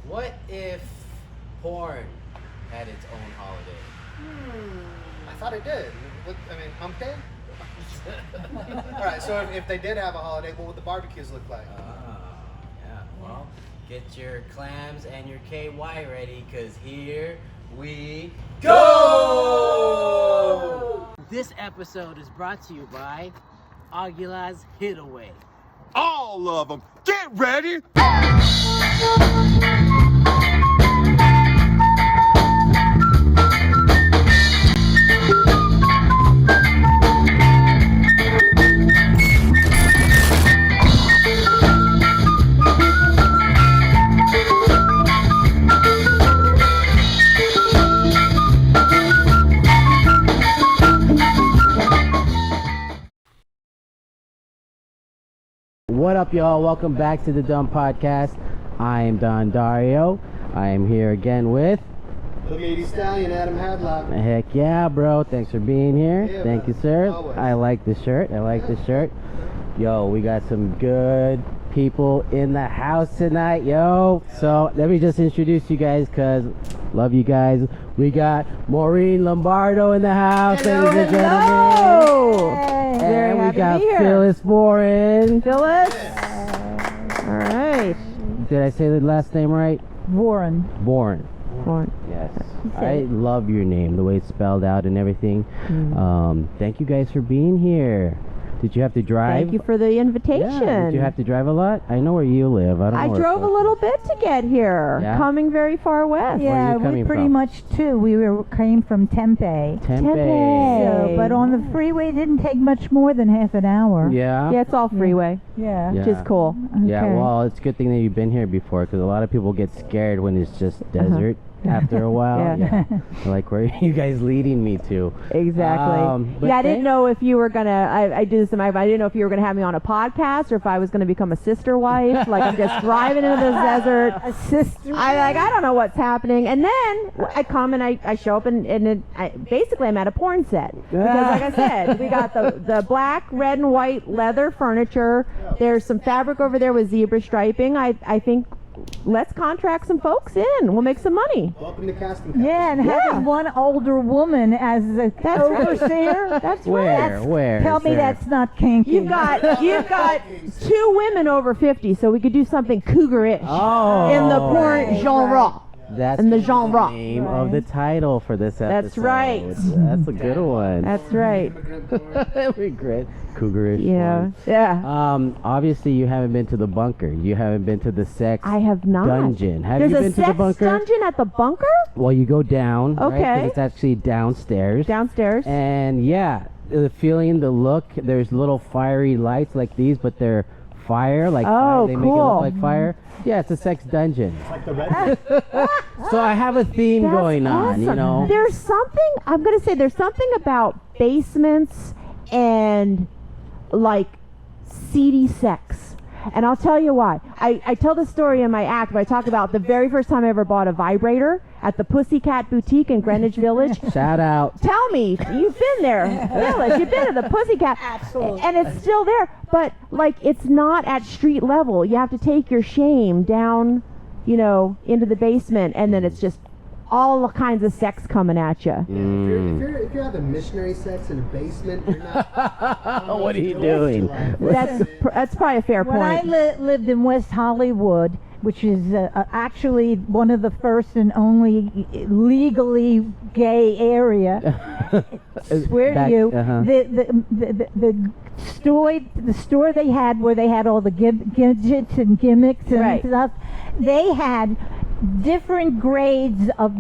What if porn had its own holiday? I thought it did. Hump Day? Alright, so if they did have a holiday, what would the barbecues look like? Yeah, well, get your clams and your KY ready, because here we go! This episode is brought to you by Aguila's Hidaway. All of them. Get ready. What up, y'all? Welcome back to the DUM Podcast. I am Don Dario. I am here again with The Meaty Stallion, Adam Hadlock. Heck yeah, bro. Thanks for being here. Yeah, Thank man. you, sir. Always. I like the shirt. Yo, we got some good people in the house tonight, yo. So let me just introduce you guys, because love you guys. We got Maureen Lombardo in the house, ladies and gentlemen. And we got Phyllis Voren. Phyllis? All right. Did I say the last name right? Voren. Voren. Voren. Yes. I love your name, the way it's spelled out and everything. Thank you guys for being here. Did you have to drive? Thank you for the invitation. Yeah. Did you have to drive a lot? I know where you live. I don't know. I drove a little bit to get here, Yeah? coming very far west. Where are Yeah, you we coming pretty from? much too. We came from Tempe. Tempe. So, but on the freeway it didn't take much more than half an hour. Yeah? Yeah, it's all freeway, Yeah. Yeah. which is cool. Yeah, Okay. well, it's a good thing that you've been here before, because a lot of people get scared when it's just desert after a while. Yeah. They're like, where are you guys leading me to? Exactly. But Yeah, I didn't know if you were gonna. I do this in my. I didn't know if you were gonna have me on a podcast or if I was gonna become a sister wife. Like I'm just driving into the desert. A sister. I don't know what's happening, and then I come and I show up and basically I'm at a porn set, because like I said, we got the black, red, and white leather furniture. There's some fabric over there with zebra striping. I think let's contract some folks in. We'll make some money. Welcome to casting. Couch. Yeah, and having one older woman as the overseer. That's Where? right. Where? Tell is me there? that's not kinky. You've got 2 women over 50, so we could do something cougarish Oh. in the porn genre. That's in the the genre. name of the title for this episode. That's right. That's a good one. That's right. Regret. Cougarish. Yeah. porn. Yeah. Obviously you haven't been to the bunker. You haven't been to the sex I have not. dungeon. Have There's you a been to sex the bunker? dungeon at the bunker? Well, you go down. Right? 'Cause Okay. it's actually downstairs. Downstairs. And yeah, the feeling, the look. There's little fiery lights like these, but they're fire. Like fire. They make it cool. look like fire. Yeah, it's a sex dungeon. Like the red. So I have a theme That's going on. awesome. You know. There's something, I'm going to say, there's something about basements and like seedy sex. And I'll tell you why. I tell the story in my act, but I talk about the very first time I ever bought a vibrator at the Pussycat Boutique in Greenwich Village. Shout out. Tell me, you've been there, Phyllis. You've been to the Pussycat. Absolutely. And it's still there, but like it's not at street level. You have to take your shame down, into the basement, and then it's just all kinds of sex coming at you. If you're having missionary sex in a basement, you're not. What are you doing? That's probably a fair When I point. lived in West Hollywood, which is actually one of the first and only legally gay area, I swear Back- to you, uh-huh. the store they had where they had all the gadgets and gimmicks and Right. stuff, they had different grades of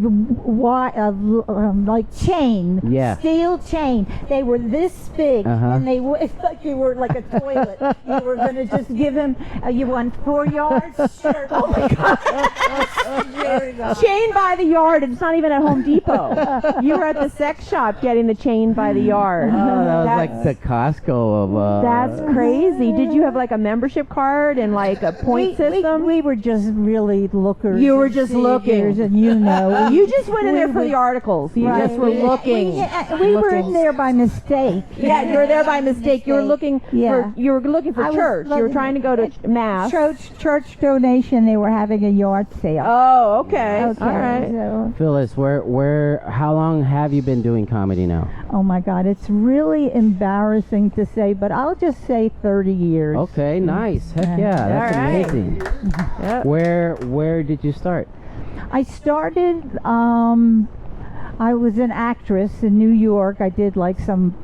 like chain, Yeah. steel chain. They were this big, Uh-huh. and it's like you were like a toilet. You were going to just give him. You want 4 yards? Sure. Oh my God! Chain by the yard. It's not even at Home Depot. You were at the sex shop getting the chain by the yard. Oh, that was That's- like the Costco of. That's crazy. Did you have like a membership card and like a point system? We were just really lookers. You were just looking. figures, and you know. You just went in there for the articles. You Right. just were looking. We were in there by mistake. Yeah, you were there by mistake. You were looking Yeah. for I was church. You were looking- trying to go to mass. Church donation. They were having a yard sale. Oh, okay. Okay, All right. so- Phyllis, how long have you been doing comedy now? oh my God, it's really embarrassing to say, but I'll just say 30 years. Okay, nice. Heck yeah, that's All right. amazing. Yep. Where did you start? I started, I was an actress in New York. I did like some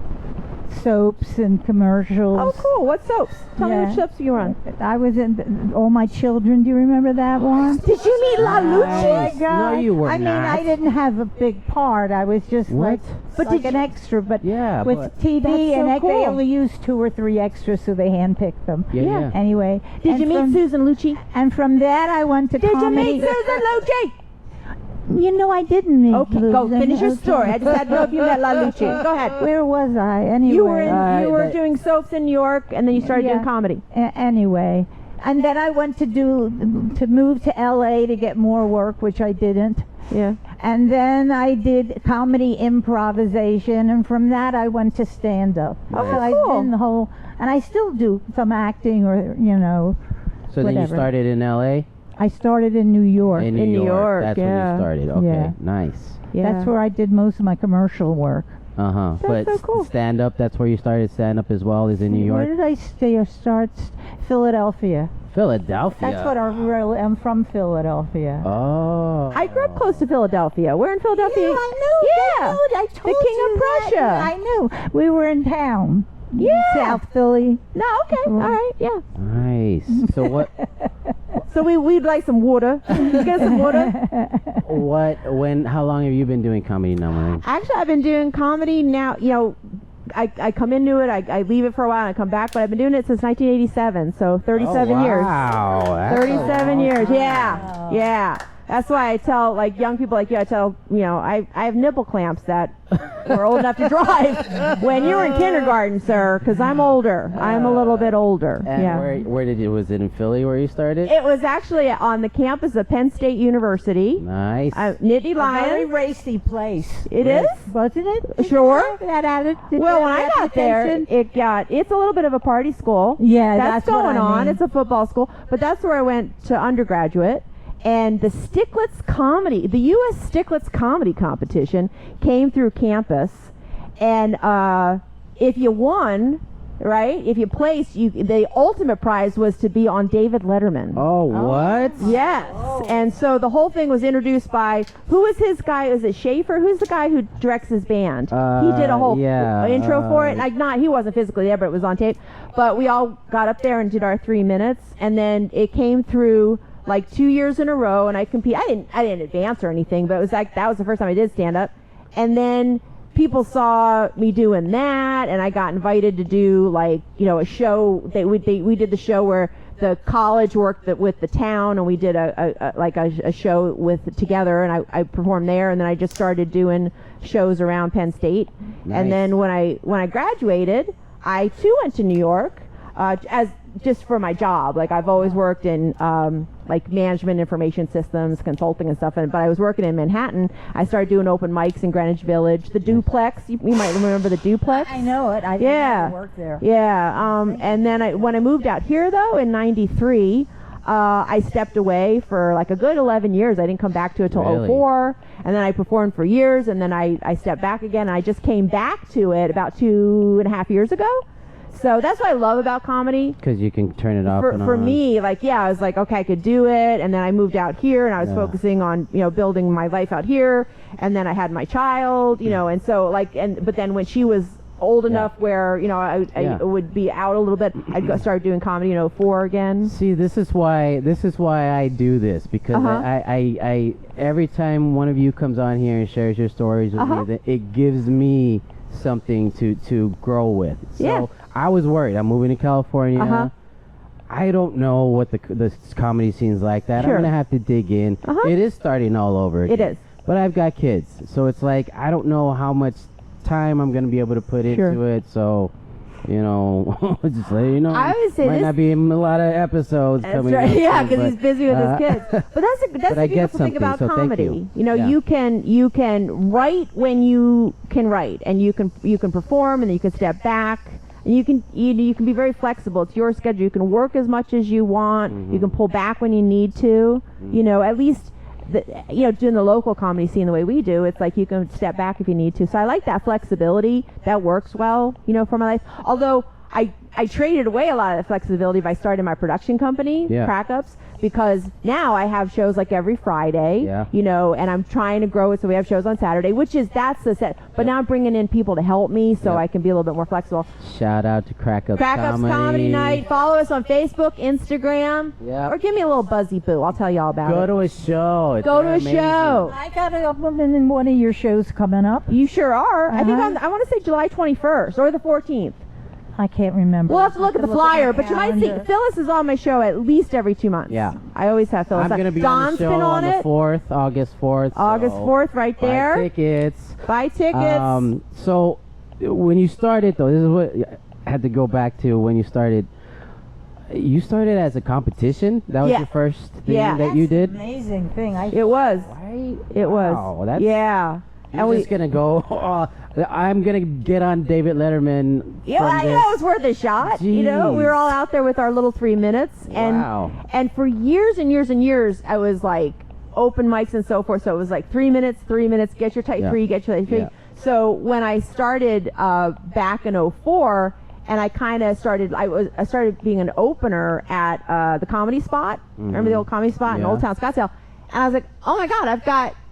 soaps and commercials. Oh, cool. What soaps? Tell me Yeah. which soaps you run. I was in All My Children. Do you remember that one? Did you meet La Nice. Lucci? No, you were I mean, not. I didn't have a big part. I was just What? But like did an you- extra. But Yeah, with but- TV, That's so and they cool. only used 2 or 3 extras, so they handpicked them. Yeah. Anyway, Did and you meet from- Susan Lucci? And from that, I went to Did you comedy. meet Susan Lucci? You know, I didn't meet. Okay, go Susan. finish your Okay. story. I just had to know if you met La Lucci. Go ahead. Where was I? Anyway. You were you were that- doing soaps in New York, and then you started Yeah. doing comedy. Anyway, and then I went to move to LA to get more work, which I didn't. Yeah. And then I did comedy improvisation, and from that I went to stand up. Oh, So I've cool. been the whole, and I still do some acting, or So then you whatever. started in LA? I started in New York. In New York, That's yeah. when you started. Okay, Yeah. nice. Yeah. That's where I did most of my commercial work. Uh-huh. That's But so cool. stand up, that's where you started stand up as well, is in New Where York? did I start? Philadelphia. Philadelphia. That's what I'm from Philadelphia. Oh. I grew up close to Philadelphia. Where in Philadelphia? Yeah, I know. Yeah. I told The King you of that. Prussia. I knew. We were in town. Yeah. South Philly. No, okay. All right. Yeah. Nice. So what So we'd like some water. Get some water. how long have you been doing comedy now, Maureen? Actually, I've been doing comedy now. You know, I come into it, I leave it for a while, and I come back. But I've been doing it since 1987, so 37 years. Wow. That's 37 a years. long Yeah. time. Yeah. That's why I tell like young people like you. I tell I have nipple clamps that were old enough to drive when you were in kindergarten, sir. Because I'm older. I'm a little bit older. And Yeah. where did you, was it in Philly where you started? It was actually on the campus of Penn State University. Nice. Nittany A very Lion. racy place. It is? Wasn't it? Sure. That added. Well, when I got there, it's a little bit of a party school. Yeah, that's what going I on. mean. It's a football school, but that's where I went to undergraduate. And the Sticklets comedy, the U.S. Sticklets comedy competition came through campus, and if you won, right? If you placed, the ultimate prize was to be on David Letterman. Oh, what? Yes. And so the whole thing was introduced by, who is his guy? Is it Schaefer? Who's the guy who directs his band? He did a whole intro for it. Like, he wasn't physically there, but it was on tape. But we all got up there and did our 3 minutes, and then it came through like 2 years in a row, and I didn't advance or anything, but it was like, that was the first time I did stand up. And then people saw me doing that, and I got invited to do like, a show. We did the show where the college worked with the town, and we did a show together, and I performed there, and then I just started doing shows around Penn State. Nice. And then when I graduated, I too went to New York as just for my job. Like, I've always worked in like management, information systems, consulting and stuff, but I was working in Manhattan. I started doing open mics in Greenwich Village, the Duplex. You might remember the Duplex. I know it. I didn't work there. Yeah. And then when I moved out here, though, in '93, I stepped away for like a good 11 years. I didn't come back to it till Really? 04, and then I performed for years, and then I stepped back again, and I just came back to it about 2.5 years ago. So that's what I love about comedy. Because you can turn it off and For on. me, like, I was like, okay, I could do it. And then I moved out here, and I was focusing on, building my life out here. And then I had my child, and so like, but then when she was old enough where, I would be out a little bit, I'd start doing comedy in 04 again. See, this is why I do this, because I every time one of you comes on here and shares your stories with me, it gives me something to grow with. So Yeah. I was worried. I'm moving to California. I don't know what the comedy scene's like that. Sure. I'm gonna have to dig in. It is starting all over again. It is. But I've got kids, so it's like I don't know how much time I'm gonna be able to put into it. So you know, just let you know. I would say might this- not be a lot of episodes That's coming right. up. Yeah, soon, because but, he's busy with his kids. But that's but the I get beautiful thing something, about so thank comedy. you. know, Yeah. you can write when you can write, and you can perform, and then you can step back. And you can be very flexible. It's your schedule. You can work as much as you want. Mm-hmm. You can pull back when you need to. You know, at least doing the local comedy scene the way we do, it's like you can step back if you need to. So I like that flexibility. That works well, for my life. Although I traded away a lot of the flexibility by starting my production company, Crack Ups, because now I have shows like every Friday, and I'm trying to grow it so we have shows on Saturday, that's the set. But now I'm bringing in people to help me so I can be a little bit more flexible. Shout out to Crack Ups Crack Ups Comedy Night. Follow us on Facebook, Instagram, Yep. or give me a little buzzy boo. I'll tell you all about Go it. to a show. Go to a Amazing. show. I got a woman in one of your shows coming up. You sure are. I think Uh-huh. I want to say July 21st or the 14th. I can't remember. We'll have to look at the flyer, my but you might see calendar. Phyllis is on my show at least every 2 months. Yeah. I always have Phyllis. I'm going to be Don's on the show been on the it. 4th, August 4th. August so 4th, right buy there. tickets. Buy tickets. So when you started, though, this is what I had to go back to when you started. You started as a competition? That was Yeah. your first thing Yeah. that you did? Amazing thing. It was. Right? It was. Wow, that's, Yeah. You're just going to go, I'm going to get on David Letterman. Yeah, from I this. know it was worth a shot. We were all out there with our little 3 minutes, and for years and years and years, I was like open mics and so forth. So it was like 3 minutes, get your tight three, get your tight three. Yeah. So when I started back in 04, and I kind of started, I started being an opener at the Comedy Spot. Remember the old Comedy Spot in Old Town Scottsdale? And I was like, oh my God,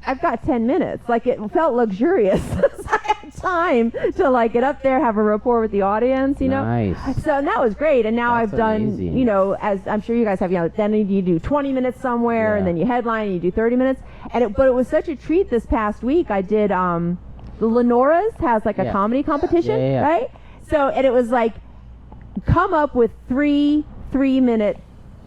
I've got 10 minutes. Like, it felt luxurious. I had time to like get up there, have a rapport with the audience, know. Nice. So that was great. And now That's I've done, amazing. as I'm sure you guys have, then you do 20 minutes somewhere, and then you headline, and you do 30 minutes. But it was such a treat this past week. I did the Lenora's has like a comedy competition, right? So, and it was like, come up with three 3-minute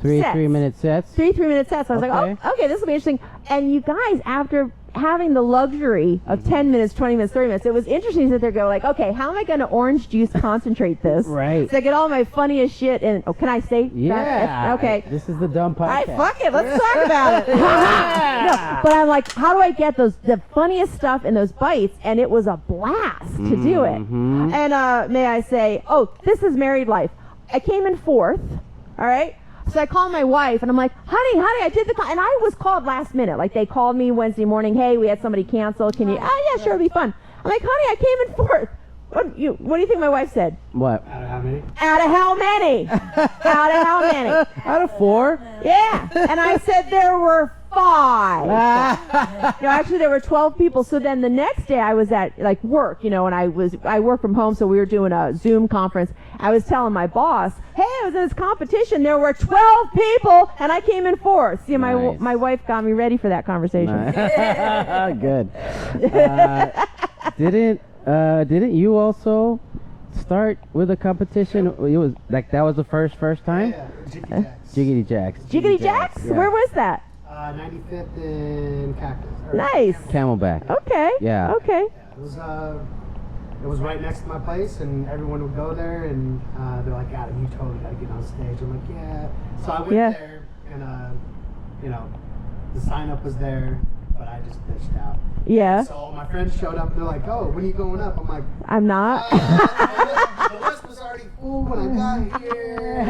sets. 3-minute sets? 3-minute sets. I was Okay. like, oh, okay, this will be interesting. And you guys, after having the luxury of 10 minutes, 20 minutes, 30 minutes, it was interesting to sit there and go like, okay, how am I going to orange juice concentrate this? Right. So I get all my funniest shit in. Oh, can I say Yeah. that? Okay. This is the DUM Podcast. All right, fuck it. Let's talk about it. No, but I'm like, how do I get the funniest stuff in those bites? And it was a blast to do it. Mm-hmm. And may I say, this is married life. I came in 4th. All right. So I called my wife, and I'm like, honey, I did and I was called last minute. Like, they called me Wednesday morning, hey, we had somebody cancel. Can you? Oh, yeah, sure, it'll be fun. I'm like, honey, I came in 4th. What do you think my wife said? What? Out of how many? Out of how many? Out of how many? Out of 4? Yeah. And I said there were 5. No, actually there were 12 people. So then the next day I was at like work, and I work from home, so we were doing a Zoom conference. I was telling my boss, hey, I was in this competition. There were 12 people, and I came in 4th. See, Nice. my wife got me ready for that conversation. Good. Didn't you also start with a competition? It was like that was the first time. Yeah, Jiggity Jacks. Jiggity Jacks. Jiggity Jacks? Yeah. Where was that? 95th in Cactus. Nice. Camelback. Okay. Yeah. Okay. It was right next to my place, and everyone would go there, and they're like, Adam, you totally got to get on stage. I'm like, yeah. So I went there, and the sign up was there, but I just bitched out. Yeah. So my friends showed up, and they're like, oh, when are you going up? I'm like, I'm not. the list was already full when I got here.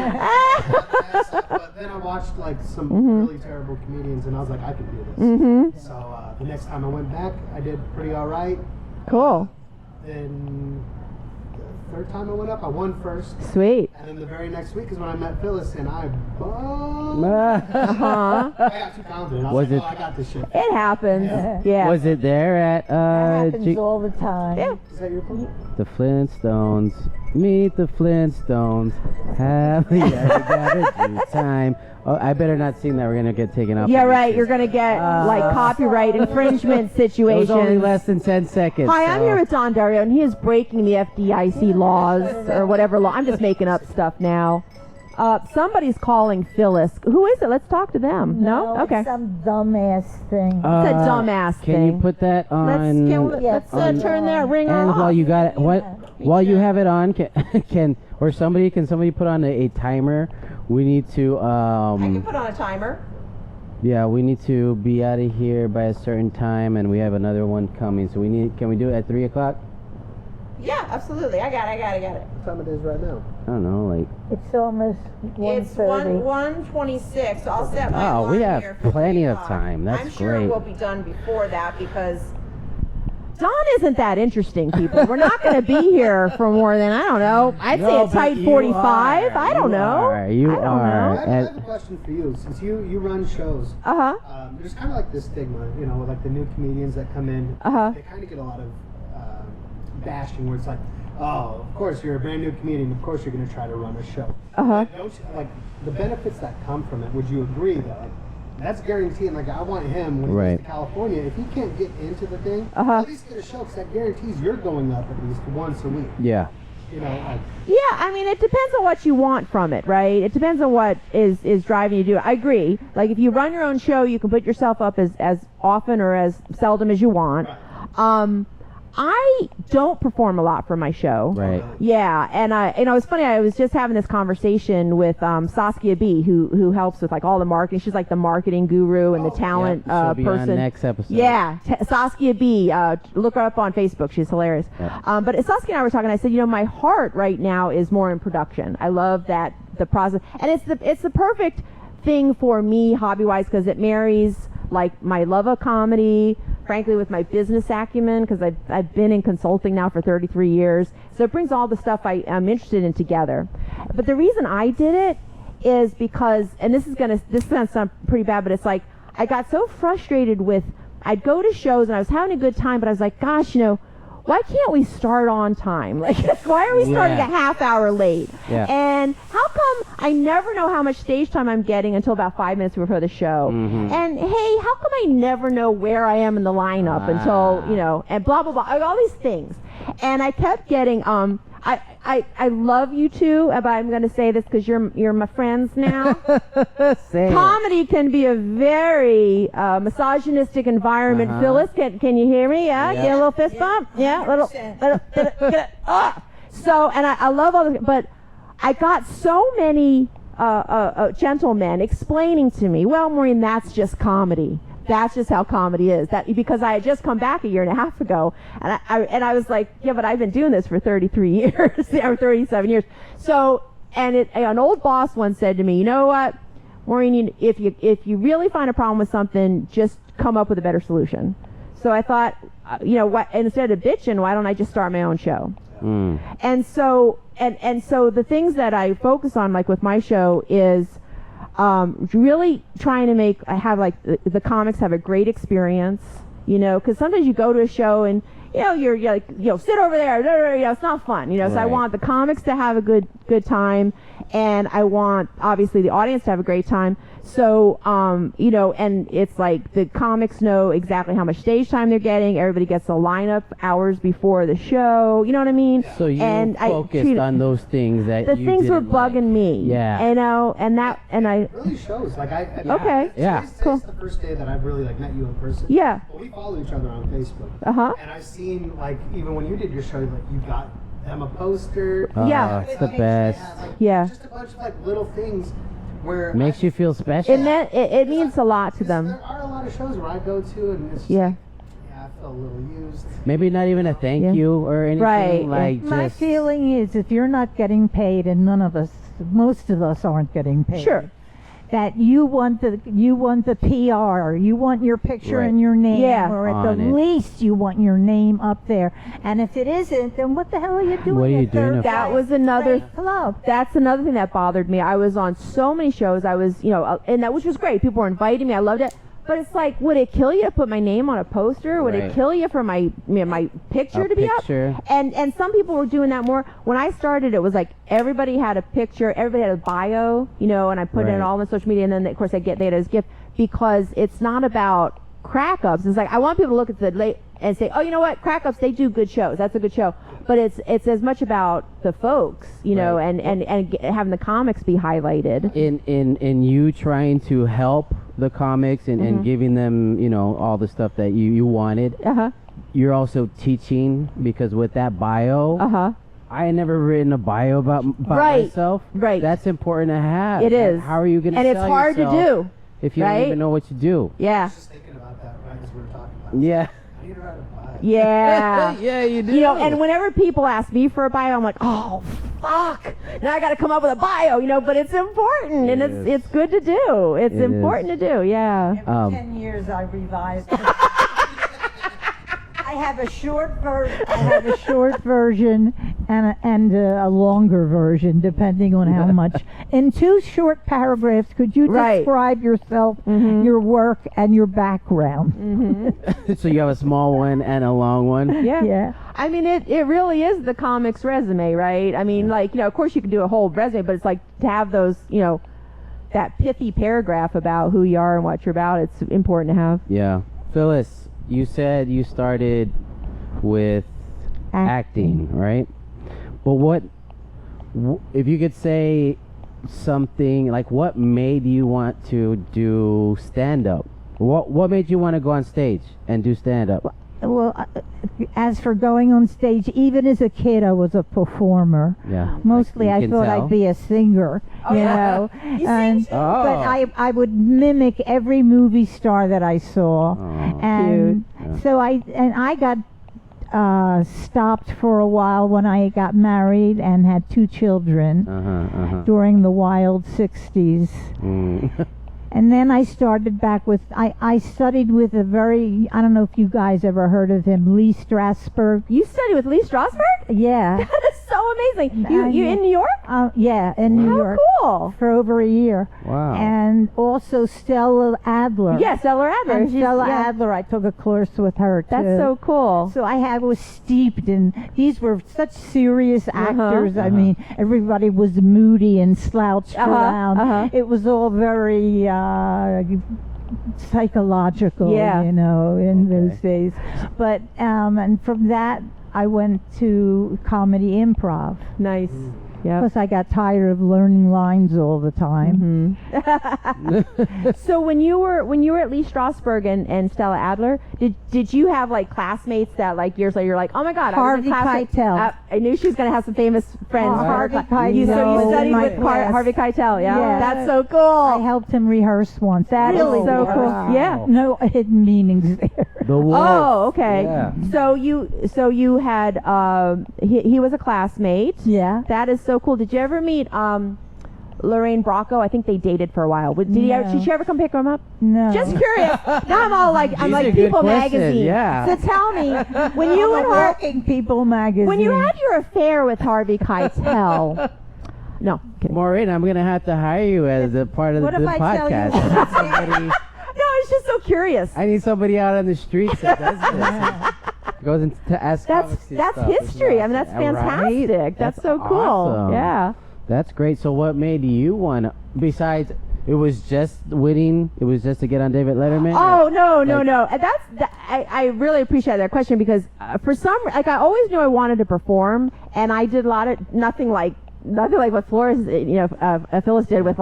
But then I watched like some really terrible comedians, and I was like, I can do this. Mm-hmm. So the next time I went back, I did pretty all right. Cool. Then the third time I went up, I won first. Sweet. And then the very next week is when I met Phyllis, and I bombed. Uh-huh. I got too confident. I was like, I got this shit. It happens. Yeah. Was it there at That happens all the time. Yeah. Is that your point? the Flintstones? Meet the Flintstones. Have the gathered time. Oh, I better not sing that. We're gonna get taken off. Yeah, of right. YouTube. You're going to get like copyright infringement It was only situations. less than 10 seconds. Hi, I'm so- here with Don Dario, and he is breaking the FDIC laws or whatever law. I'm just making up stuff now. Somebody's calling Phyllis. Who is it? Let's talk to them. No? Okay. It's some dumbass thing. It's a dumbass Can thing. you put that on? Let's turn that ringer And off. while you got it, While you have it on, can somebody put on a timer? We need to I can put on a timer. Yeah, we need to be out of here by a certain time, and we have another one coming. So can we do it at 3 o'clock? Yeah, absolutely. I got it. What time it is right now? I don't know, like. It's almost It's 1:30. 1:26. So I'll set my Oh, alarm we have here for plenty 3 of o'clock. time. That's I'm sure great. we'll be done before that because Don isn't that interesting, people. We're not going to be here for more than, I don't know, I'd say No, a but tight you 45. are. I don't You know. are. You I don't are. know. I have a question for you. Since you run shows, Uh-huh. there's kind of like this stigma, you know, with like the new comedians that come in. Uh-huh. They kind of get a lot of bashing where it's like, oh, of course you're a brand new comedian. Of course you're going to try to run a show. Uh-huh. But don't you, like the benefits that come from it? Would you agree that like, that's guaranteed? Like I want him when he Right. goes to California, if he can't get into the thing, Uh-huh. at least get a show because that guarantees you're going up at least once a week. Yeah. You know, like, Yeah, I mean, it depends on what you want from it, right? It depends on what is driving you to do it. I agree. Like, if you run your own show, you can put yourself up as often or as seldom as you want. I don't perform a lot for my show. Right. Yeah, and it's funny. I was just having this conversation with Saskia B, who helps with like all the marketing. She's like the marketing guru and the talent Yep, she'll be person. on next episode. Yeah, Saskia B. Look her up on Facebook. She's hilarious. Yeah. But Saskia and I were talking. I said, my heart right now is more in production. I love that the process, and it's the perfect thing for me hobby wise because it marries like my love of comedy, frankly, with my business acumen, because I've been in consulting now for 33 years. So it brings all the stuff I'm interested in together. But the reason I did it is because, and this is gonna sound pretty bad, but it's like I got so frustrated with, I'd go to shows and I was having a good time, but I was like, gosh, why can't we start on time? Like, why are we starting a half hour late? Yeah. And how come I never know how much stage time I'm getting until about 5 minutes before the show? Mm-hmm. And hey, how come I never know where I am in the lineup until, and blah, blah, blah, all these things. And I kept getting, I love you two, but I'm going to say this because you're my friends now. Comedy can be a very misogynistic environment. Phyllis, can you hear me? Yeah? Get a little fist bump? Yeah? Little. So, and I love all this, but I got so many gentlemen explaining to me, well, Maureen, that's just comedy. That's just how comedy is. That because I had just come back a year and a half ago, and I was like, yeah, but I've been doing this for 33 years, or 37 years. So, and an old boss once said to me, you know what, Maureen, if you really find a problem with something, just come up with a better solution. So I thought, what, instead of bitching, why don't I just start my own show? And so the things that I focus on, like with my show, is really trying to have like the comics have a great experience, because sometimes you go to a show and you're like, sit over there, it's not fun, so I want the comics to have a good time, and I want obviously the audience to have a great time. So and it's like the comics know exactly how much stage time they're getting. Everybody gets a lineup hours before the show. You know what I mean? So you focused on those things that the you things were didn't like. bugging me. Yeah. and I it really shows. Like Okay. Yeah. Today's the first day that I've really like met you in person. Yeah. But we follow each other on Facebook. And I've seen like even when you did your show, like you got them a poster. Yeah. It's the best. Yeah. Just a bunch of like little things where Makes you feel special. It means a lot to them. There are a lot of shows where I go to and it's just Yeah. like, I feel a little used. Maybe not even a thank you or anything. Right. Like My just feeling is if you're not getting paid, and most of us aren't getting paid. Sure. That you want the PR, you want your picture Right. and your name, Yeah. or at On the it. least you want your name up there. And if it isn't, then what the hell are you doing? What are you at doing Third up That Rate was another. Club? That's another thing that bothered me. I was on so many shows. I was, and that which was great. People were inviting me. I loved it. But it's like, would it kill you to put my name on a poster? Would Right. it kill you for my picture A to be picture. up? And some people were doing that more. When I started, it was like everybody had a picture, everybody had a bio, and I put it Right. all on social media, and then of course they get it as a gift because it's not about crack ups. It's like I want people to look at the late and say, oh, you know what, crack ups, they do good shows. That's a good show. But it's as much about the folks, Right. and having the comics be highlighted. in you trying to help the comics and giving them all the stuff that you wanted. Uh-huh. You're also teaching because with that bio, I had never written a bio about Right, myself. right. That's important to have. It is. How are you going to And sell it's hard to yourself do. if you right? don't even know what to do? Yeah. Just thinking about that right as we were talking about. Yeah. I need to write a bio. Yeah. Yeah, you do. You know, and whenever people ask me for a bio, I'm like, oh, fuck. Now I got to come up with a bio, you know, but it's important and It is. it's good to do. It's It important to do, yeah. Every 10 years I revise. I have a short version and a longer version, depending on how much. In 2 short paragraphs, could you Right. describe yourself, your work, and your background? So you have a small one and a long one. Yeah. Yeah. I mean, it really is the comics resume, right? I mean, like, you know, of course you can do a whole resume, but it's like to have those, you know, that pithy paragraph about who you are and what you're about, it's important to have. Yeah. Phyllis, you said you started with acting, right? But what, if you could say something, like what made you want to do stand-up? What made you want to go on stage and do stand-up? Well, as for going on stage, even as a kid, I was a performer. Yeah. Mostly, You I can thought tell. I'd be a singer, you know. And, Oh. But I would mimic every movie star that I saw, Oh. and Cute. so I got stopped for a while when I got married and had 2 children during the wild 60s. Mm. And then I started back with, I studied with a very, I don't know if you guys ever heard of him, Lee Strasberg. You studied with Lee Strasberg? Yeah. That is so amazing. You in New York? Yeah, in New How York. cool. For over a year. Wow. And also Stella Adler. Yes, Stella Adler. And She's- Stella yeah. Adler, I took a course with her too. That's so cool. So I was steeped in, these were such serious actors. I mean, everybody was moody and slouched around. It was all very psychological, Yeah. you know, in those days. But, and from that, I went to comedy improv. Nice. Yeah. Plus, I got tired of learning lines all the time. So when you were at Lee Strasberg and Stella Adler, did you have like classmates that like years later you're like, oh my god, Harvey I was in class Keitel. I knew she was gonna have some famous friends. Harvey So Keitel you was in studied my with class. Harvey Keitel, yeah? Yeah. That's so cool. I helped him rehearse once. That is Really? so cool. Wow. Yeah. No hidden meanings there. The wolf. Oh, okay. Yeah. So you had he was a classmate. Yeah. That is so cool. Did you ever meet Lorraine Bracco? I think they dated for a while. Did she ever come pick him up? No. Just curious. Now I'm all like, I'm These like are good People questions, Magazine. yeah. So tell me, when you and her, Working People magazine. when you had your affair with Harvey Keitel, no, kidding. Maureen, I'm gonna have to hire you as a part of What the if I tell you- podcast. I need somebody. No, I was just so curious. I need somebody out on the streets that does this. Goes into ask. That's history. I mean, that's fantastic. Right? That's so cool. awesome. Yeah. That's great. So what made you want to, besides, it was just winning, it was just to get on David Letterman? Oh, no. Like- And I really appreciate that question because for some, like I always knew I wanted to perform and I did a lot of, nothing like what Flores, Phyllis did with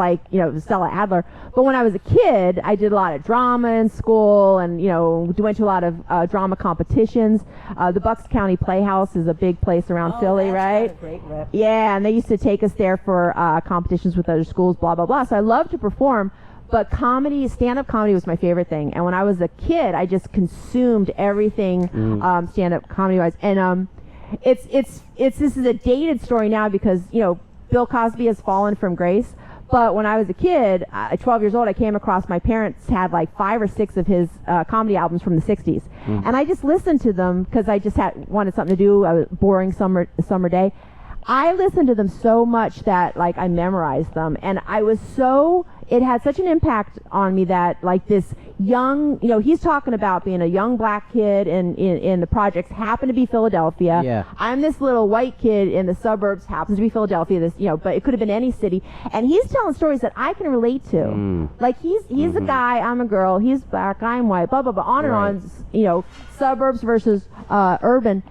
Stella Adler. But when I was a kid, I did a lot of drama in school and, went to a lot of drama competitions. The Bucks County Playhouse is a big place around Philly, right? Got a great rep. Yeah, and they used to take us there for competitions with other schools, blah, blah, blah. So I love to perform. But stand-up comedy was my favorite thing. And when I was a kid, I just consumed everything stand-up comedy-wise. And this is a dated story now because Bill Cosby has fallen from grace. But when I was a kid, 12 years old, I came across my parents had like 5 or 6 of his comedy albums from the 60s, and I just listened to them because I just wanted something to do. I was boring summer day. I listened to them so much that like I memorized them, and it had such an impact on me that like this young, he's talking about being a young black kid in the projects, happened to be Philadelphia. Yeah. I'm this little white kid in the suburbs, happens to be Philadelphia, but it could have been any city, and he's telling stories that I can relate to. Like he's a guy, I'm a girl, he's black, I'm white, blah blah blah, on and on, suburbs versus urban,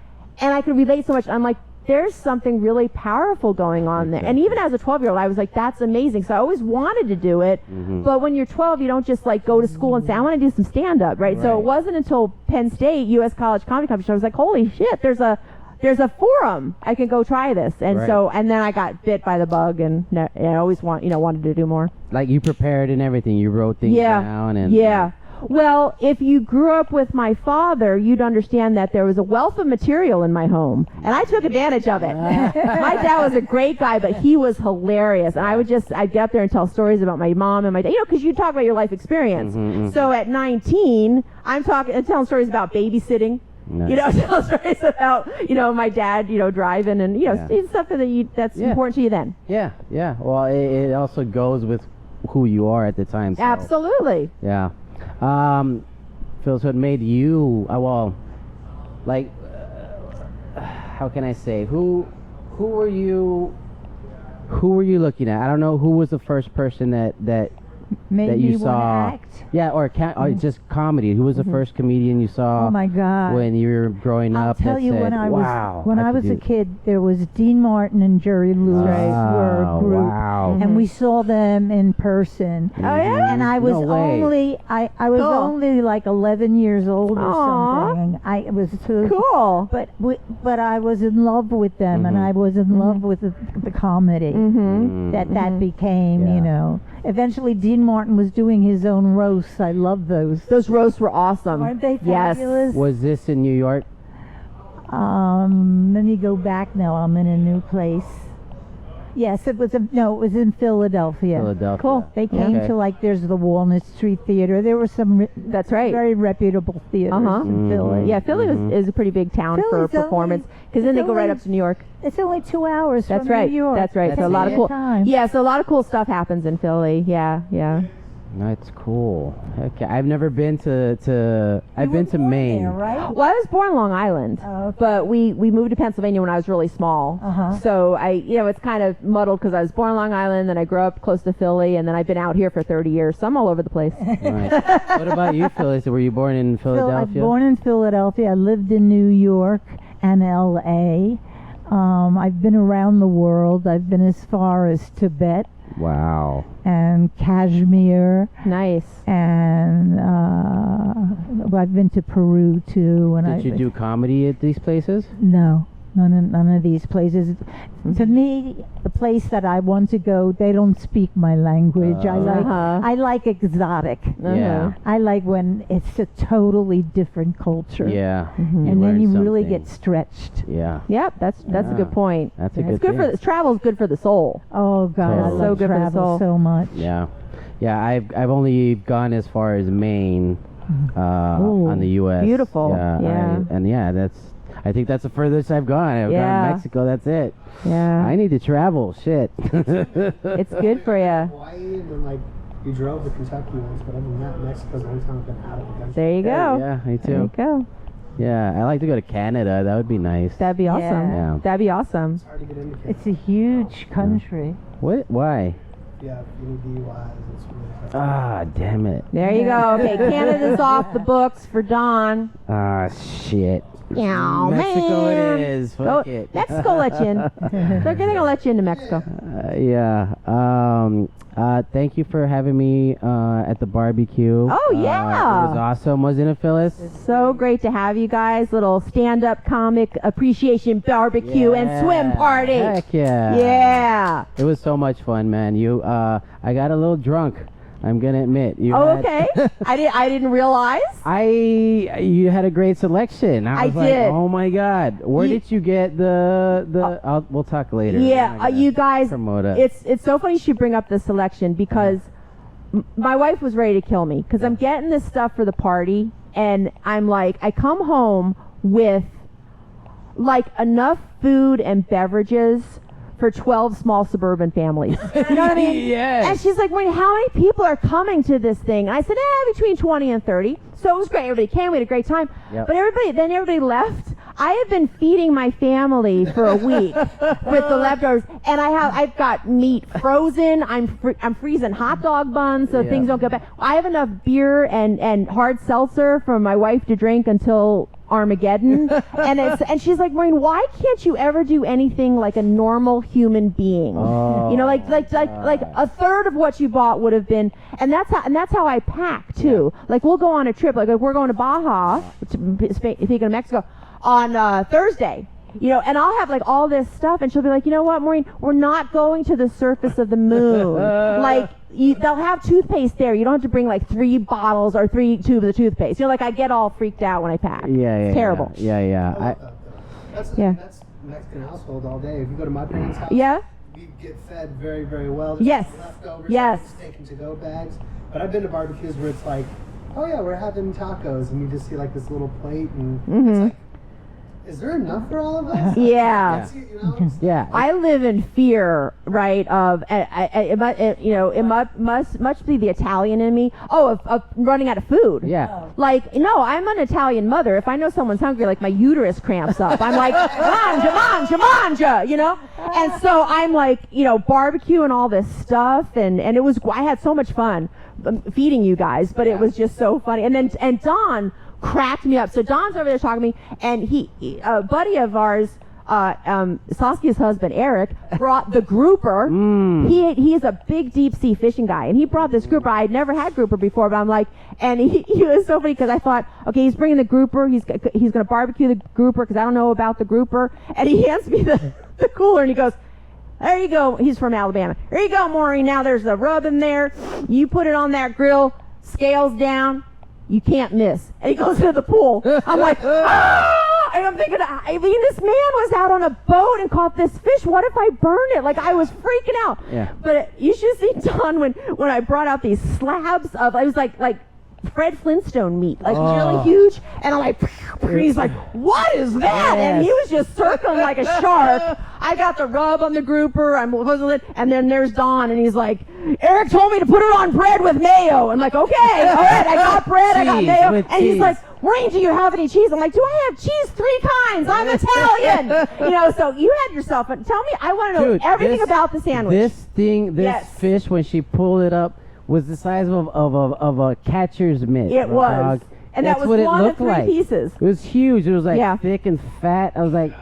and I could relate so much. I'm like, there's something really powerful going on there. And even as a 12-year-old, I was like, that's amazing. So I always wanted to do it. But when you're 12, you don't just like go to school and say, I want to do some stand-up, right? So it wasn't until Penn State U.S. College Comedy Competition I was like, holy shit, there's a there's a forum. I can go try this. And Right. so, and then I got bit by the bug, and I always wanted to do more. Like you prepared and everything. You wrote things down and Yeah. Well, if you grew up with my father, you'd understand that there was a wealth of material in my home, and I took advantage of it. My dad was a great guy, but he was hilarious, and I'd get up there and tell stories about my mom and my dad, because you talk about your life experience. So at 19, I'm telling stories about babysitting. Nice. Tell stories about, my dad, driving, and, it's stuff that's important to you then. Yeah. Well, it also goes with who you are at the time. So. Absolutely. Yeah. Phyllis, what made you, how can I say, who were you looking at? I don't know who was the first person that Made that me you saw. wanna act. Yeah, or just comedy. Who was the first comedian you saw? Oh my God! When you were growing I'll up, tell that you said, when I wow, was a kid, there was Dean Martin and Jerry Lewis were a group, wow. and we saw them in person. Oh yeah. And I was No way. I was only like 11 years old or Aw. something. It was too Cool. But I was in love with them, and I was in love with the comedy that became, Yeah. Eventually, Dean Martin was doing his own roasts. I love those. Those roasts were awesome. Aren't they Yes. fabulous? Was this in New York? Let me go back now. I'm in a new place. Yes, it was in Philadelphia. Philadelphia. Cool. They came Okay. to there's the Walnut Street Theater. There were some That's right. very reputable theaters Uh-huh. in Philly. Yeah, Philly is a pretty big town for Philly's performance, because then they go right only- up to New York. It's only 2 hours That's from right. New York. That's right. Takes So a lot of cool. time. Yeah, so a lot of cool stuff happens in Philly. Yeah. That's cool. Okay, I've never been to. I've been to Maine. There, right? Well, I was born Long Island, Oh, okay. but we moved to Pennsylvania when I was really small. Uh-huh. So it's kind of muddled because I was born Long Island, then I grew up close to Philly, and then I've been out here for 30 years. So I'm all over the place. Right. What about you, Phyllis? Were you born in I was Philadelphia? born in Philadelphia. I lived in New York and L.A. I've been around the world. I've been as far as Tibet Wow. and Kashmir, Nice. and I've been to Peru too. And Did you do comedy at these places? No, none of these places. To me, the place that I want to go, they don't speak my language. Uh-huh. I like exotic. Yeah. I like when it's a totally different culture. Yeah. And then you learn really something. get stretched. Yeah. Yep, that's a Yeah. good point. That's a It's good good thing. for travel's good for the soul. Oh God, Totally. I So love good for the travel soul. so much. Yeah. Yeah. I've only gone as far as Maine, Ooh, on the U.S. beautiful. Yeah. Yeah. I think that's the furthest I've gone. I've gone Yeah. to Mexico. That's it. Yeah. I need to travel. Shit. It's good for you. Hawaii, and then you drove to Kentucky once, but other than that, Mexico's the only time I've been out of the country. There you go. Yeah, me There you too. go. Yeah, I like to go to Canada. That would be nice. That'd be awesome. Yeah. That'd be awesome. It's hard to get into Canada. It's a huge country. What? Why? Yeah, if you need DUIs, it's really tough. Ah, damn it. There you go. Okay, Canada's off the books for Don. Ah, shit. Yeah, Mexico man. it is. Go, Fuck it. Mexico let you in. They're gonna let you into Mexico. Yeah. Thank you for having me at the barbecue. Oh, yeah. It was awesome, wasn't it, Phyllis? So great to have you guys. Little stand-up comic appreciation barbecue and swim party. Heck yeah. Yeah. It was so much fun, man. I got a little drunk. I'm gonna admit. Okay. I didn't realize. You had a great selection. I was like, did. oh my God, where did you get the? We'll talk later. Yeah, I'm not gonna you guys. promote it. It's so funny you should bring up the selection because my wife was ready to kill me because I'm getting this stuff for the party and I'm like, I come home with like enough food and beverages for 12 small suburban families. You know what I mean? Yes. And she's like, Maureen, how many people are coming to this thing? And I said, between 20 and 30. So it was great. Everybody came. We had a great time. Yep. But everybody left. I have been feeding my family for a week with the leftovers, and I've got meat frozen. I'm freezing hot dog buns so Yeah. things don't go bad. I have enough beer and hard seltzer for my wife to drink until Armageddon. and she's like, Maureen, why can't you ever do anything like a normal human being? Oh, You know, like a third of what you bought would have been, and that's how I pack too. Like we'll go on a trip, like we're going to Baja, speaking of Mexico, on Thursday, you know, and I'll have like all this stuff, and she'll be like, you know what, Maureen, we're not going to the surface of the moon. Like, they'll have toothpaste there. You don't have to bring like 3 bottles or 3 tubes of toothpaste. You know, like I get all freaked out when I pack. It's terrible. That's Mexican household all day. If you go to my parents' house, we get fed very, very well. Yes. Leftovers, Yes. taken to-go bags. But I've been to barbecues where it's like, oh yeah, we're having tacos, and you just see like this little plate, and it's like, is there enough for all of us? Yeah. Yeah. I live in fear, right, of, it must be the Italian in me. Oh, of running out of food. Yeah. Like, no, I'm an Italian mother. If I know someone's hungry, like my uterus cramps up. I'm like, manja, you know? And so I'm like, you know, barbecuing all this stuff, and I had so much fun feeding you guys, but it was just so funny. And Don cracked me up. So Don's over there talking to me, and a buddy of ours, Saskia's husband Eric, brought the grouper. He is a big deep sea fishing guy, and he brought this grouper. I had never had grouper before, but I'm like, and he was so funny because I thought, okay, he's bringing the grouper. He's gonna barbecue the grouper because I don't know about the grouper, and he hands me the cooler, and he goes, there you go. He's from Alabama. There you go, Maureen. Now there's the rub in there. You put it on that grill, scales down. You can't miss. And he goes to the pool. I'm like, ah! And I'm thinking, I mean, this man was out on a boat and caught this fish. What if I burn it? Like, I was freaking out. Yeah. But you should see Don when I brought out these slabs of, it was like Fred Flintstone meat, like really huge. And I'm like, he's like, what is that? Yes. And he was just circling like a shark. I got the rub on the grouper. And then there's Don, and he's like, Eric told me to put it on bread with mayo. I'm like, okay, all right, I got bread, I got mayo. And he's like, Maureen, do you have any cheese? I'm like, do I have cheese 3 kinds? I'm Italian. You know, so you had yourself. Tell me, I want to know everything about the sandwich. This fish, when she pulled it up, was the size of a catcher's mitt. It was. And that's that was what one it of looked 3 like. pieces. It was huge. It was like thick and fat. I was like,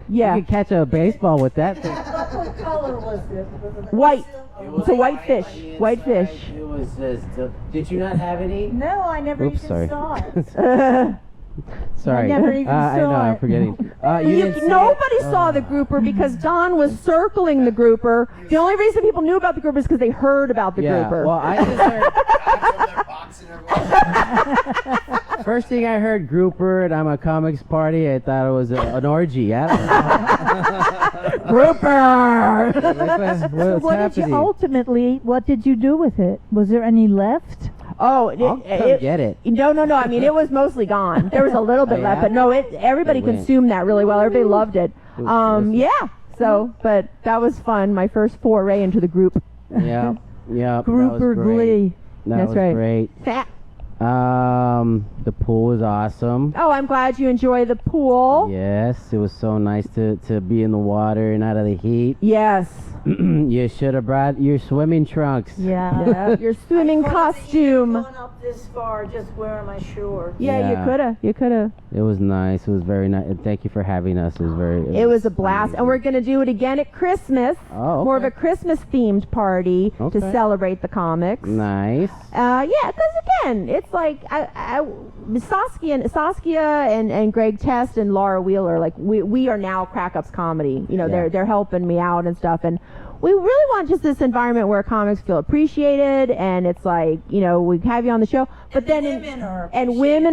you could catch a baseball with that thing. What color was it? White. It's a white fish. White fish. It was just. Did you not have any? No, I never Oops, even sorry. saw it. Sorry. I never even I know, saw I'm it. forgetting. Nobody saw the grouper because Don was circling the grouper. The only reason people knew about the grouper is because they heard about the grouper. Well, I just heard. First thing I heard grouper, and I'm a comics party. I thought it was an orgy. I don't know. Grouper. What did you do with it? Was there any left? Oh, I'll come get it. No. I mean, it was mostly gone. There was a little bit left, but no, everybody consumed that really well. Everybody loved it. So, but that was fun. My first foray into the group. Yeah. Grouper glee. That was great. Fat. The pool was awesome. Oh, I'm glad you enjoy the pool. Yes, it was so nice to be in the water and out of the heat. Yes. You should have brought your swimming trunks. Yeah. Your swimming costume. Going up this far, just wearing my shorts. Yeah, you coulda. It was nice. It was very nice. And thank you for having us. It was a blast. amazing. And we're going to do it again at Christmas. Oh, okay. More of a Christmas-themed party to celebrate the comics. Nice. Because again, it's like Saskia and Greg Test and Laura Wheeler, like we are now Crack Ups Comedy. You know, they're helping me out and stuff, and we really want just this environment where comics feel appreciated, and it's like, you know, we have you on the show, but then women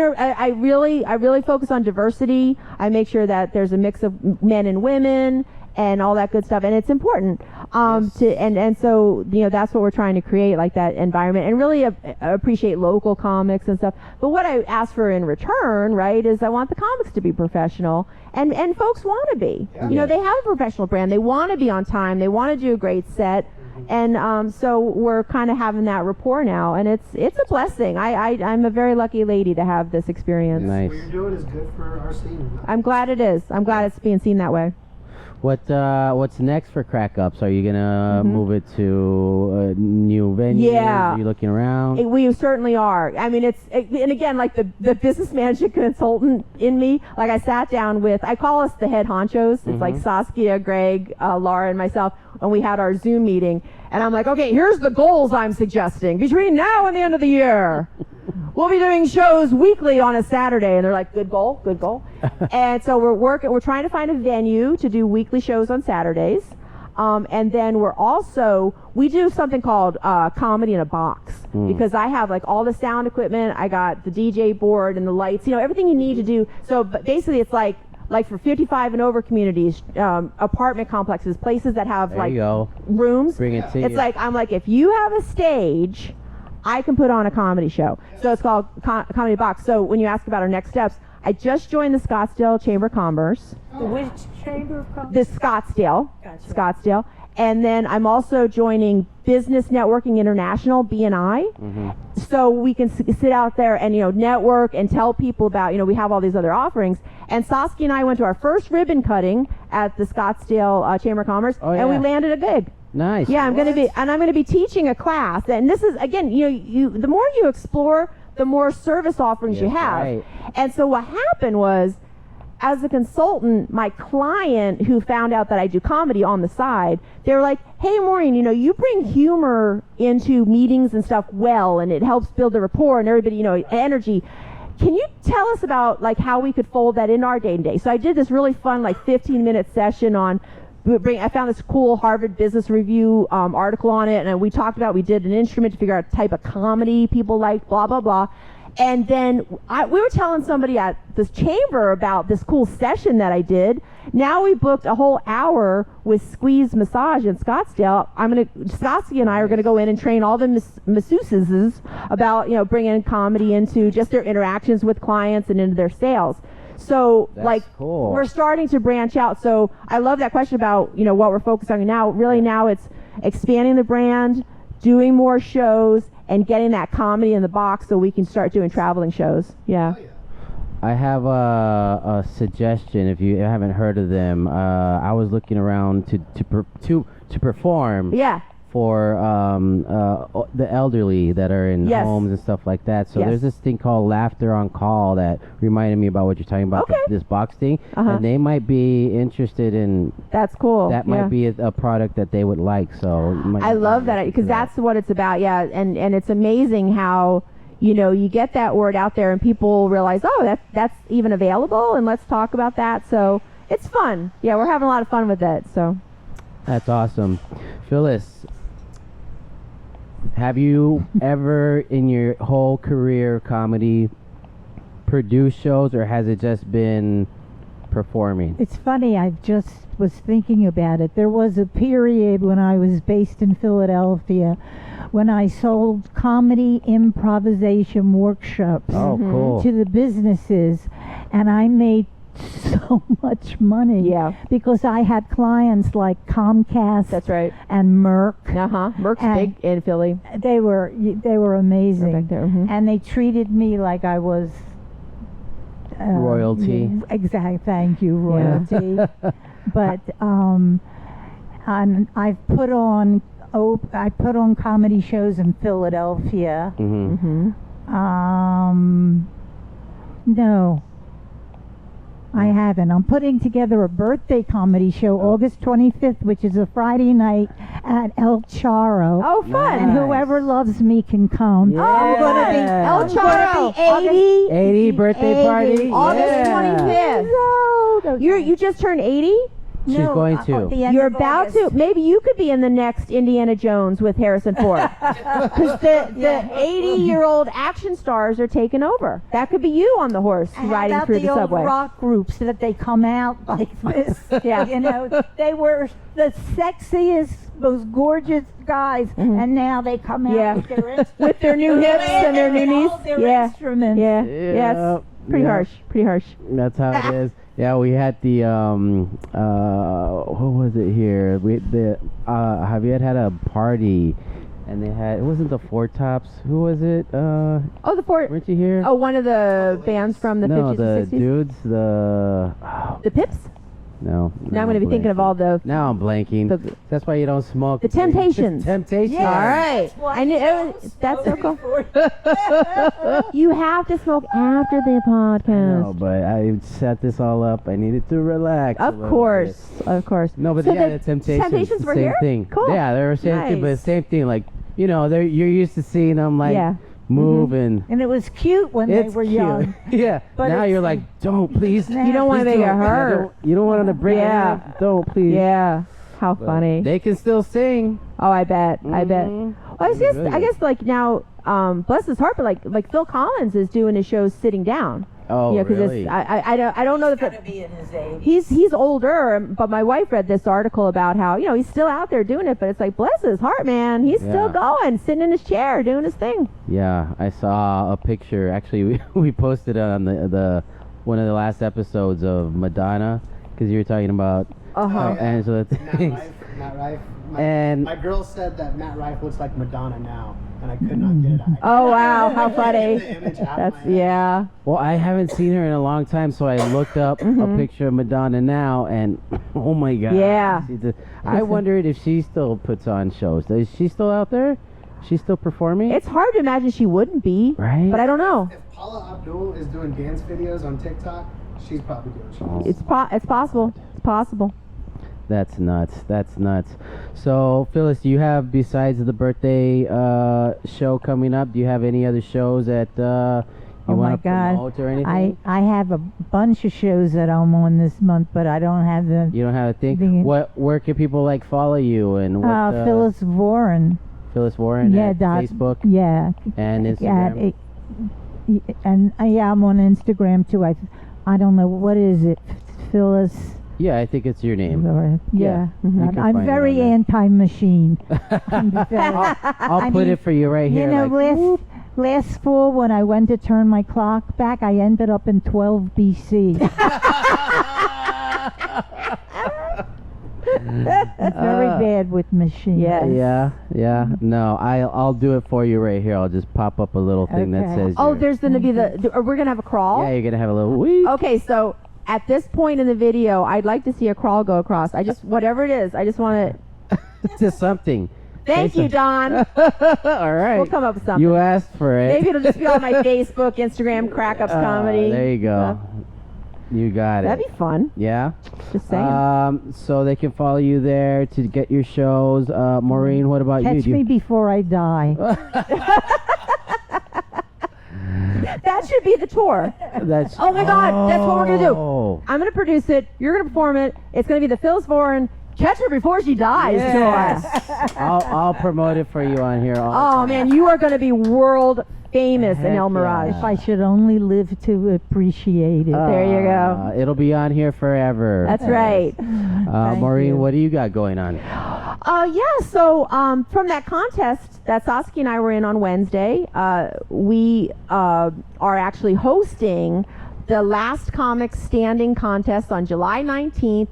are. I really focus on diversity. I make sure that there's a mix of men and women and all that good stuff, and it's important. So, you know, that's what we're trying to create, like that environment, and really appreciate local comics and stuff. But what I ask for in return, right, is I want the comics to be professional, and folks want to be. Yeah. You know, they have a professional brand. They want to be on time. They want to do a great set. And so we're kind of having that rapport now, and it's a blessing. I'm a very lucky lady to have this experience. Nice. What you're doing is good for our scene. I'm glad it is. I'm glad it's being seen that way. What's next for Crack Ups? Are you gonna move it to a new venue? Yeah. Are you looking around? We certainly are. I mean, and again, like the business management consultant in me, like I sat down with, I call us the head honchos. It's like Saskia, Greg, Laura, and myself, and we had our Zoom meeting. And I'm like, okay, here's the goals I'm suggesting between now and the end of the year. we'll be doing shows weekly on a Saturday. And they're like, good goal, good goal. And so we're trying to find a venue to do weekly shows on Saturdays. And then we do something called Comedy in a Box, because I have like all the sound equipment, I got the DJ board and the lights, everything you need to do. So but basically it's like for 55 and over communities, apartment complexes, places that have rooms. Bring it to it's you. like, I'm like, if you have a stage, I can put on a comedy show. So it's called Comedy Box. So when you ask about our next steps, I just joined the Scottsdale Chamber of Commerce. Which chamber of commerce? The Scottsdale. Gotcha. Scottsdale. And then I'm also joining Business Networking International, BNI. So we can sit out there and, network and tell people about, we have all these other offerings. And Saskia and I went to our first ribbon cutting at the Scottsdale Chamber of Commerce, and we landed a gig. Nice. Yeah, I'm going to be teaching a class. And this is, again, the more you explore, the more service offerings you have. Right. And so what happened was, as a consultant, my client who found out that I do comedy on the side, they were like, hey, Maureen, you bring humor into meetings and stuff well, and it helps build the rapport and everybody, energy. Can you tell us about like how we could fold that in our day-to-day? So I did this really fun 15-minute session on I found this cool Harvard Business Review article on it, and we did an instrument to figure out the type of comedy people like, blah, blah, blah. And then we were telling somebody at this chamber about this cool session that I did. Now we booked a whole hour with Squeeze Massage in Scottsdale. Saskia and I are gonna go in and train all the masseuses about, bringing comedy into just their interactions with clients and into their sales. So That's cool. We're starting to branch out. So I love that question about, what we're focused on now. Really now it's expanding the brand, doing more shows, and getting that comedy in the box so we can start doing traveling shows. Yeah. I have a suggestion. If you haven't heard of them, I was looking around to perform. Yeah. For the elderly that are in homes and stuff like that. So there's this thing called Laughter on Call that reminded me about what you're talking about, this box thing. And they might be interested in. That's cool. That might be a product that they would like. So I love that, because that's what it's about. Yeah, and it's amazing how you get that word out there and people realize, oh, that's even available, and let's talk about that. So it's fun. Yeah, we're having a lot of fun with it. So that's awesome, Phyllis. Have you ever in your whole career of comedy produced shows, or has it just been performing? It's funny, I just was thinking about it. There was a period when I was based in Philadelphia when I sold comedy improvisation workshops to the businesses, and I made so much money. Yeah. Because I had clients like Comcast. That's right. And Merck. Merck's big in Philly. They were amazing. Back there. And they treated me like I was royalty. Exactly. Thank you, royalty. But and I've put on comedy shows in Philadelphia. No, I haven't. I'm putting together a birthday comedy show August 25th, which is a Friday night at El Charo. Oh, fun. And whoever loves me can come. Yeah. I'm going to be El Charo. 80 birthday party. August 25th. No, You just turned 80? She's going to. You're about to. Maybe you could be in the next Indiana Jones with Harrison Ford. Because the 80-year-old action stars are taking over. That could be you on the horse riding through the subway. Old rock groups that they come out like this. They were the sexiest, most gorgeous guys, and now they come out with their new hips and their new knees. Instruments. Yes. Pretty harsh. That's how it is. Yeah, we had the what was it here? Javier had a party, and they had, it wasn't the Four Tops. Who was it? The Four. Weren't you here? Oh, one of the bands from the 50s and 60s. No, the dudes. The Pips. No. Now I'm going to be thinking of all the. Now I'm blanking. That's why you don't smoke. The Temptations. Temptations. All right. I knew that's so cool. You have to smoke after the podcast. No, but I set this all up. I needed to relax. Of course. No, but so the Temptations were same here? thing. Cool. Yeah, they were same thing, but same thing. Like, you're used to seeing them like move and And it was cute when they it's were cute. young. Yeah. But Now it's- you're like, don't please. You don't want to please make it don't. hurt. You don't want to break Yeah. it up. Don't please. Yeah. How But funny. They can still sing. Oh, I bet. I bet. Mhm. Well, Really I good. guess like now, bless his heart, but like Phil Collins is doing his shows sitting down. Oh, Yeah, because really? I don't know if Gotta be in his age. he's older, but my wife read this article about how he's still out there doing it, but it's like bless his heart, man, he's still Yeah. going, sitting in his chair doing his thing. Yeah, I saw a picture. Actually, we posted it on the one of the last episodes of Madonna because you were talking about Uh-huh. Angela things. Matt Rife. And- My girl said that Matt Rife looks like Madonna now, and I could not get it out. Oh wow, how funny. The image out of That's my head. yeah. Well, I haven't seen her in a long time, so I looked up a picture of Madonna now, and oh my God. Yeah. I wondered if she still puts on shows. Is she still out there? She's still performing? It's hard to imagine she wouldn't be, Right. but I don't know. If Paula Abdul is doing dance videos on TikTok, she's probably doing shows. It's possible. It's possible. That's nuts. That's nuts. So, Phyllis, do you have, besides the birthday show coming up, do you have any other shows that you Oh my want to God. promote or anything? I have a bunch of shows that I'm on this month, but I don't have the. You don't have a thing? The- Where can people like follow you and what? Phyllis Voren. Phyllis Voren Yeah, at Facebook. Facebook Yeah. and Instagram. I'm on Instagram too. I don't know what is it, Phyllis. Yeah, I think it's your name. Or, yeah, You can I'm find it very on there. anti-machine. I'm very- I'll put it for you right you here. know, like, last fall when I went to turn my clock back, I ended up in 12 BC. I'm very bad with machines. Yes. yeah. No, I'll do it for you right here. I'll just pop up a little thing that Okay. says. Oh, your- there's gonna be we're gonna have a crawl. Yeah, you're gonna have a little wee. Okay, so at this point in the video, I'd like to see a crawl go across. Whatever it is, I just want to. Just something. Thank Say you, Don. All right. We'll come up with something. You asked for it. Maybe it'll just be on my Facebook, Instagram, Crack Ups Comedy. There you go. You got it. That'd be fun. Yeah. Just saying. So they can follow you there to get your shows. Maureen, what about you? Catch Do you? me before I die. That should be the tour. That's. Oh my God, that's what we're gonna do. Oh. I'm gonna produce it. You're gonna perform it. It's gonna be the Phyllis Voren Catch Her Before She Dies tour. I'll promote it for you on here. Oh man, you are gonna be world famous in Heck El Mirage. yeah. If I should only live to appreciate it. There you go. It'll be on here forever. That's right. Maureen, you. what do you got going on? Yeah, so from that contest that Saskia and I were in on Wednesday, we are actually hosting the Last Comic Standing contest on July 19th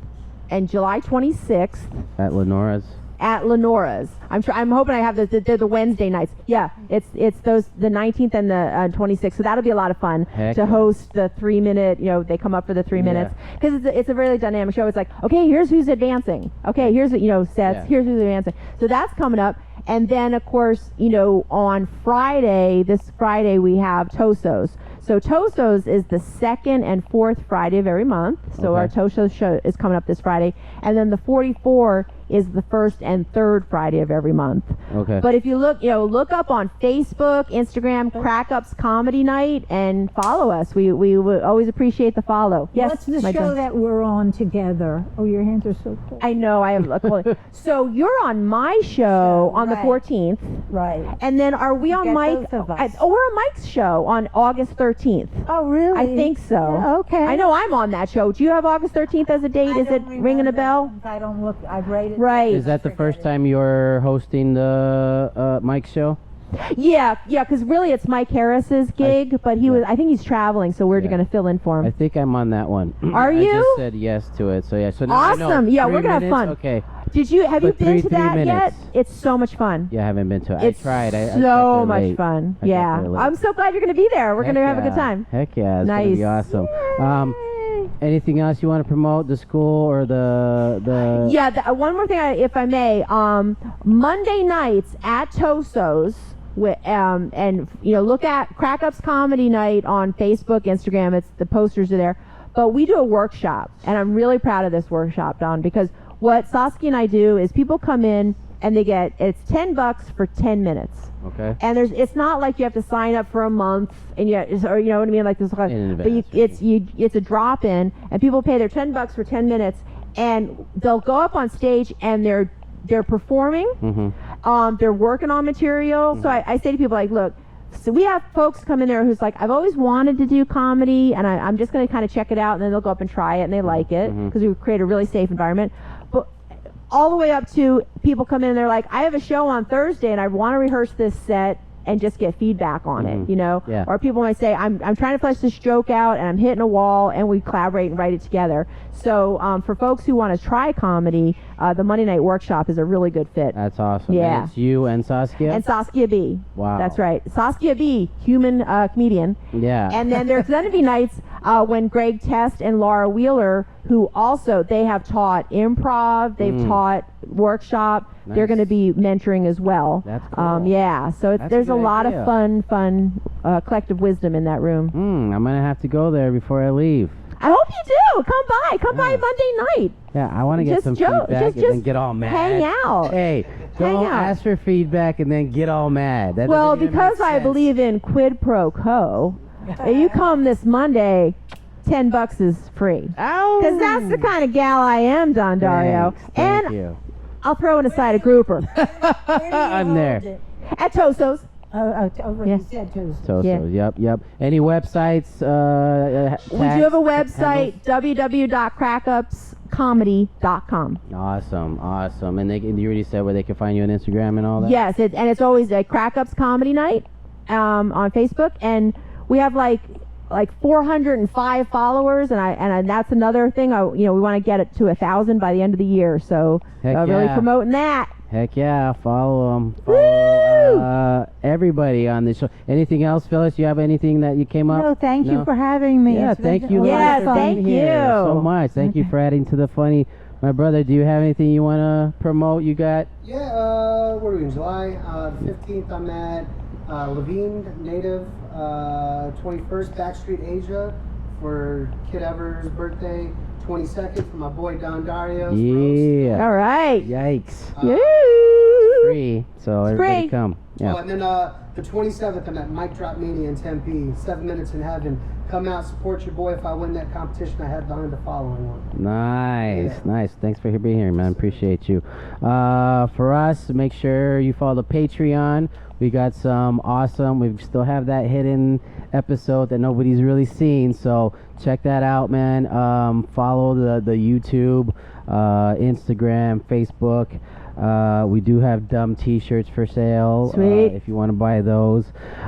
and July 26th At Lenora's? at Lenora's. I'm hoping I have they're the Wednesday nights. Yeah, it's those the 19th and the 26th. So that'll be a lot of fun Heck to yeah. host the 3 minute. They come up for the 3 minutes because it's a really dynamic show. It's like, okay, here's who's advancing. Okay, here's sets. Yeah. Here's who's advancing. So that's coming up. And then of course, on this Friday we have Tosos. So Tosos is the second and fourth Friday of every month. So Okay. our Tosos show is coming up this Friday, and then the 44 is the first and third Friday of every month. Okay. But if you look up on Facebook, Instagram, Crack Ups Comedy Night, and follow us. We would always appreciate the follow. Yes, What's the my show turn. that we're on together? Oh, your hands are so cool. I know I have a cool. So you're on my show on the Right. 14th, Right. and then are we on Get Mike? both of us. We're on Mike's show on August 13th. Oh, really? I think so. Yeah, okay. I know I'm on that show. Do you have August 13th as a date? Is it ringing a bell? I don't look. I've rated. Right. Is that the first time you're hosting the Mike's show? Yeah, because really it's Mike Harris's gig, but I think he's traveling, so we're Yeah. going to fill in for I him. think I'm on that one. Are I you? just said yes to it. So yeah. So now I know. Awesome. Yeah, 3 we're gonna have minutes? fun. Okay. Have you But been to three that minutes. yet? It's so much fun. Yeah, I haven't been to it. It's I tried. I so got there much late. fun. I got Yeah, there late. I'm so glad you're going to be there. We're going to Heck have a good yeah. time. Heck yeah, it's gonna be Nice. awesome. Anything else you want to promote? The school or the? Yeah, one more thing, if I may. Monday nights at Tosos, look at Crack Ups Comedy Night on Facebook, Instagram. The posters are there. But we do a workshop, and I'm really proud of this workshop, Don, because what Saskia and I do is people come in and it's $10 for 10 minutes. Okay. And it's not like you have to sign up for a month and or you know what I mean, like this. But it's a drop in, and people pay their $10 for 10 minutes, and they'll go up on stage and they're performing. Mm-hmm. They're working on material. Mm-hmm. So I say to people like, look. So we have folks come in there who's like, I've always wanted to do comedy, and I'm just going to kind of check it out, and then they'll go up and try it, and they like it, because we create a really safe environment. But all the way up to people come in and they're like, I have a show on Thursday, and I want to rehearse this set and just get feedback on it, you know? Yeah. Or people might say, I'm trying to flesh this joke out, and I'm hitting a wall, and we collaborate and write it together. So for folks who want to try comedy, the Monday Night Workshop is a really good fit. That's awesome. Yeah. And it's you and Saskia? And Saskia B. Wow. That's right. Saskia B, human comedian. Yeah. And then there's going to be nights when Greg Test and Laura Wheeler, who also, they have taught improv, they've taught workshop. Nice. They're going to be mentoring as well. That's cool. Yeah, so there's a good lot idea. of fun collective wisdom in that room. I'm going to have to go there before I leave. I hope you do. Come by Monday night. Yeah, I want to get some feedback and then get all mad. Hang out. Hey, don't ask for feedback and then get all mad. That Well, doesn't even because make I sense. believe in quid pro quo, if you come this Monday, $10 is free. Because that's the kind of gal I am, Don Dario. Thank you. I'll throw in a side of grouper. I'm there. At Toso's. You said toast. So, Yeah. yep. Any websites? We do have a website, www.crackupscomedy.com. Awesome. And you already said where they can find you on Instagram and all that? Yes, and it's always a Crack Ups Comedy Night on Facebook, and we have like 405 followers, and that's another thing. We want to get it to 1,000 by the end of the year, so really promoting that. Heck yeah, follow them. Woo! Everybody on this show. Anything else, Phyllis? You have anything that you came up? No, thank you for having me. Yeah, It's been thank you. a lot Yes, of fun. thank here you. so much. Thank you for adding to the funny. My brother, do you have anything you want to promote? You got? Yeah, what are we in July? The 15th, I'm at Levine Native, 21st, Backstreet Asia for Kid Ever's birthday. 22nd for my boy Don Dario. Yeah. All right. Yikes. Free. So everybody free. come. Yeah. Oh, and then the 27th, I'm at Mic Drop Mania in Tempe, 7 Minutes in Heaven. Come out, support your boy. If I win that competition, I headline the following one. Nice. Thanks for being here, man. Appreciate you. For us, make sure you follow the Patreon. We got some awesome. We still have that hidden episode that nobody's really seen. So check that out, man. Follow the YouTube, Instagram, Facebook. We do have DUM T-shirts for sale. Sweet. If you want to buy those.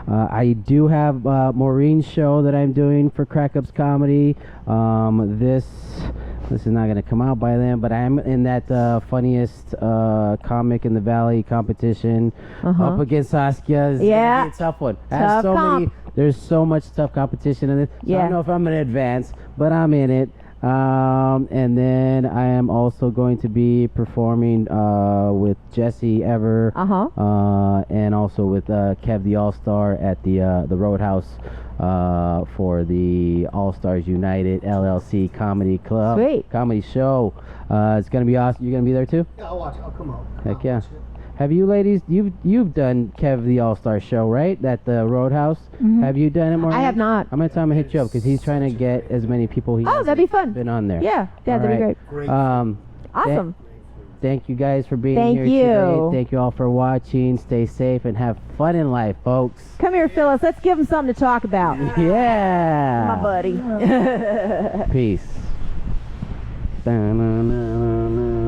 I do have Maureen's show that I'm doing for Crack Ups Comedy. This is not going to come out by then, but I am in that funniest comic in the Valley competition up against Saskia. It's gonna be a tough one. There's so much tough competition in it. So I don't know if I'm going to advance, but I'm in it. And then I am also going to be performing with Jesse Ever, and also with Kev the All-Star at the Roadhouse for the All-Stars United LLC Comedy Club. Sweet. Comedy show. It's gonna be awesome. You're gonna be there too? Yeah, I'll watch it. I'll come out. Heck yeah. Have you ladies? You've done Kev the All-Star show, right? At the Roadhouse. Have you done it more? I have not. I'm gonna tell him to hit you up because he's trying to get as many people. That'd be fun. Been on there. Yeah, that'd be great. Awesome. Thank you guys for being Thank here you. today. Thank you all for watching. Stay safe and have fun in life, folks. Come here, Phyllis. Let's give him something to talk about. Yeah. My buddy. Peace. Da-na-na-na-na.